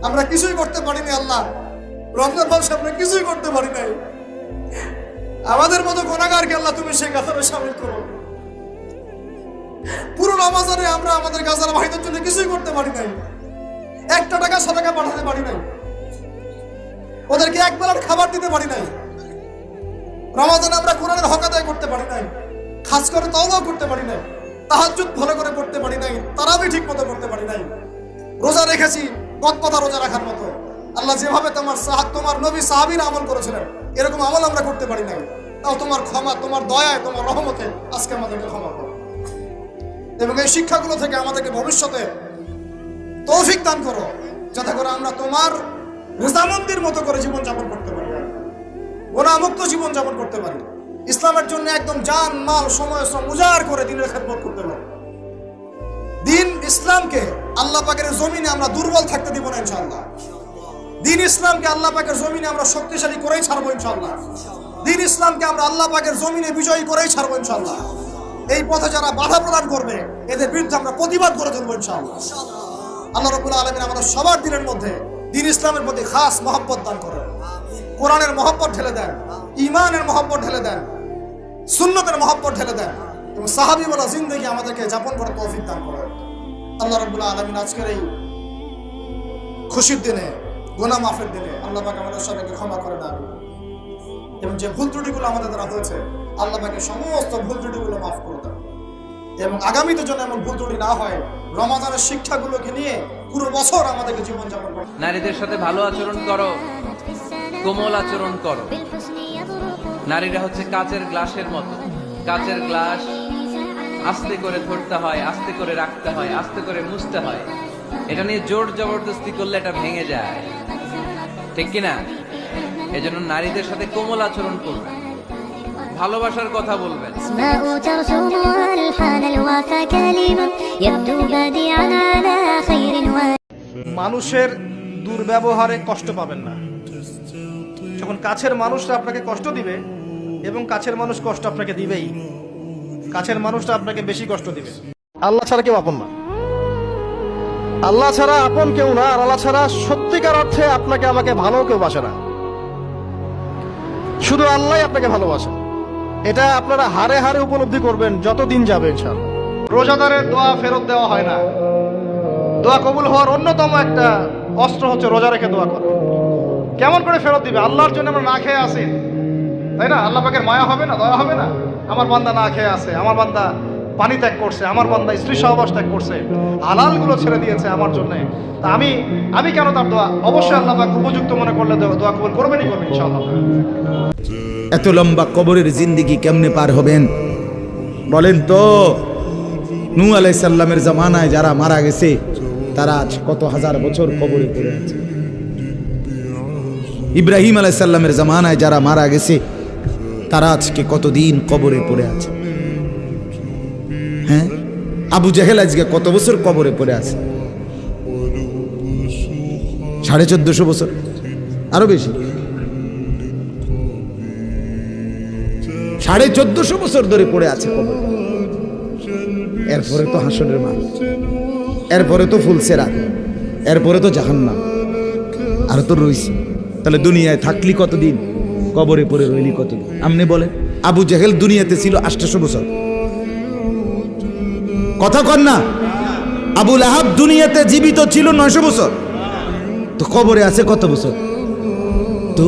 আমরা কিছুই করতে পারিনি আল্লাহ। রমজান মাসে আমরা কিছুই করতে পারি নাই। আমাদের মতো গুনাহগারকে আল্লাহ তুমি সেই কাতারে শামিল করো। পুরো রমজানে আমরা আমাদের গাজার ভাইদের জন্য কিছুই করতে পারি নাই। একটা টাকা সাদাকা পাঠাতে পারি নাই, ওদেরকে এক বেলার খাবার দিতে পারি নাই। রমজানে আমরা কোরআনের হক আদায় করতে পারি নাই, খাস করে তওবাও করতে পারি নাই, তাহাজ্জুদ ভালো করে পড়তে পারি নাই, তারাবি ঠিক মতো করতে পারি নাই। রোজা রেখেছি কথা রোজা রাখার মতো। আল্লাহ যেভাবে তোমার নবী সাহাবীরা আমল করেছিলেন এরকম আমল আমরা করতে পারি নাই। তাও তোমার ক্ষমা, তোমার দয়ায়, তোমার রহমতে আজকে আমাদেরকে ক্ষমা করো এবং এই শিক্ষাগুলো থেকে আমাদেরকে ভবিষ্যতে তৌফিক দান করো, যাতে করে আমরা তোমার রেজামন্দির মতো করে জীবনযাপন করতে পারি, গুনাহমুক্ত জীবনযাপন করতে পারি, ইসলামের জন্য একদম জান মাল সময় শ্রম উজাড় করে দিনের খেদমত করতে পারি। দিন ইসলামকে আল্লাহ পাকের জমিনে আমরা দুর্বল থাকতে দিব না ইনশাআল্লাহ। দিন ইসলামকে আল্লাহ পাকের জমিনে আমরা শক্তিশালী করেই ছাড়বো ইনশাআল্লাহ। দিন ইসলামকে আমরা আল্লাহ পাকের জমিনে বিজয়ী করেই ছাড়বো ইনশাআল্লাহ। এই পথে যারা বাধা প্রদান করবে এদের বিরুদ্ধে আমরা প্রতিবাদ করে তুলবো ইনশাআল্লাহ। আল্লাহ রাব্বুল আলামিন আমাদের সবার দিনের মধ্যে দিন ইসলামের প্রতি খাস মহব্বত দান করেন, কোরআনের মহব্বত ঢেলে দেন, ঈমানের মহব্বত ঢেলে দেন, সুন্নতের মহব্বত ঢেলে দেন এবং সাহাবী বলা জিন্দেগি আমাদেরকে যাপন করার তৌফিক দান করেন। আল্লাহ রাব্বুল আলামিন আজকের এই খুশির দিনে, গুনাহ মাফের দিনে আল্লাহ পাক আমাদের সবাইকে ক্ষমা করে দেন এবং যে ভুল ত্রুটিগুলো আমাদের দ্বারা হয়েছে আল্লাহ পাক সমস্ত ভুল ত্রুটিগুলো মাফ করে দেন এবং আগামীতে যেন এমন ভুল ত্রুটি না হয়, রমাদানের শিক্ষাগুলোকে নিয়ে পুরো বছর আমাদেরকে জীবনযাপন করতে। নারীদের সাথে ভালো আচরণ করো, কোমল আচরণ করো। নারীরা হচ্ছে কাচের গ্লাসের মতো। কাচের গ্লাস আস্তে করে ধরতে হয়, আস্তে করে রাখতে হয়, আস্তে করে মুছতে হয়। এটা নিয়ে জোর জবরদস্তি করলে এটা ভেঙে যায়, ঠিক কিনা? এজন্য নারীদের সাথে কোমল আচরণ করবেন, ভালোবাসার কথা বলবেন। মানুষের দুর্ব্যবহারে কষ্ট পাবেন না। যখন কাছের মানুষরা আপনাকে কষ্ট দিবে এবং কাছের মানুষ কষ্ট আপনাকে দিবেই, কাছের মানুষটা আপনাকে বেশি কষ্ট দিবে। আল্লাহ ছাড়া কেউ আপন না, আল্লাহ ছাড়া আপন কেউ না, আর আল্লাহ ছাড়া সত্যিকার অর্থে আপনাকে আমাকে ভালো কেউ বাসে না। শুধু আল্লাহই আপনাকে ভালোবাসে। এটা আপনারা হারে হারে উপলব্ধি করবেন যত দিন যাবে ইনশাআল্লাহ। রোজাদারের দোয়া ফেরত দেওয়া হয় না। দোয়া কবুল হওয়ার অন্যতম একটা অস্ত্র হচ্ছে রোজা রেখে দোয়া করা। কেমন করে ফেরত দিবে? আল্লাহর জন্য আমরা না খেয়ে আসি, তাই না? আল্লাহ পাকের মায়া হবে না, দয়া হবে না? আমার বান্দা না খেয়ে আছে, আমার বান্দা পানি ত্যাগ করছে, আমার বান্দা স্ত্রী সহবাস ত্যাগ করছে, হালালগুলো ছেড়ে দিয়েছে আমার জন্য। তা আমি কেন তার দোয়া? অবশ্যই আল্লাহ পাক উপযুক্ত মনে করলে দোয়া কবুল করবেনই করবেন ইনশাআল্লাহ। এত লম্বা কবরের জিন্দেগি কেমনে পার হবেন বলেন তো? নূহ আলাইহিস সালামের জামানায় যারা মারা গেছে তারা আজ কত হাজার বছর কবরে পড়ে আছে। ইব্রাহিম আলাইহিস সালামের জামানায় যারা মারা গেছে তারা আজকে কতদিন কবরে পড়ে আছে। হ্যাঁ, আবু জেহেল আজকে কত বছর কবরে পড়ে আছে? 1450 বছর, আরো বেশি, 1450 বছর ধরে পড়ে আছে কবরে। এরপরে তো হাসরের মাঠ, এরপরে তো ফুলসেরাত, এরপরে তো জাহান্নাম, আর তো রইছে। তাহলে দুনিয়ায় থাকলি কতদিন, কবরে পড়ে রইলি কতদিন? আপনি বলেন। আবু জেহেল দুনিয়াতে ছিল 800 বছর, কথা কন না? আবু লাহাব দুনিয়াতে জীবিত ছিল 900 বছর, তো কবরে আছে কত বছর? তো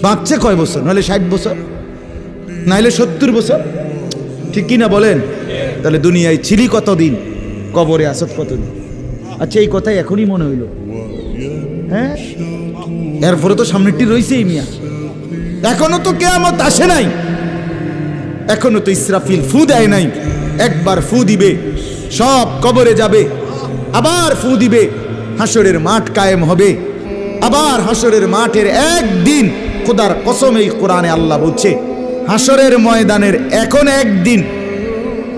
বাঁচছে কয় বছর? নাহলে 60 বছর, নাহলে 70 বছর, ঠিক কিনা বলেন? তাহলে দুনিয়ায় ছিলি কতদিন, কবরে আসত কতদিন? আচ্ছা, এই কথাই এখনই মনে হইল। হ্যাঁ, এরপরে তো সামনেটি রয়েছেই মিয়া, এখনো তো কিয়ামত আসে নাই, এখনো তো ইসরাফিল ফু দেয় নাই। একবার ফু দিবে, সব কবরে যাবে, আবার ফু দিবে, হাসরের মাঠ কায়েম হবে। আবার হাসরের মাঠের একদিন, খোদার কসম এই কোরআনে আল্লাহ বলছে হাসরের ময়দানের এখন একদিন,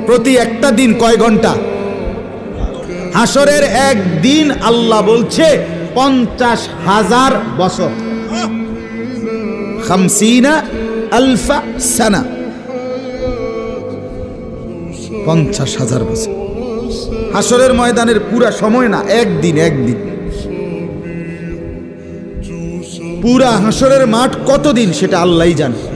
প্রতি একটা দিন কয় ঘন্টা? হাসরের একদিন আল্লাহ বলছে 50,000 বছর, 50,000 সানা, 50,000 বছর। হাসরের ময়দানের পুরা সময় না, একদিন। পুরা হাসরের মাঠ কতদিন সেটা আল্লাহই জানে।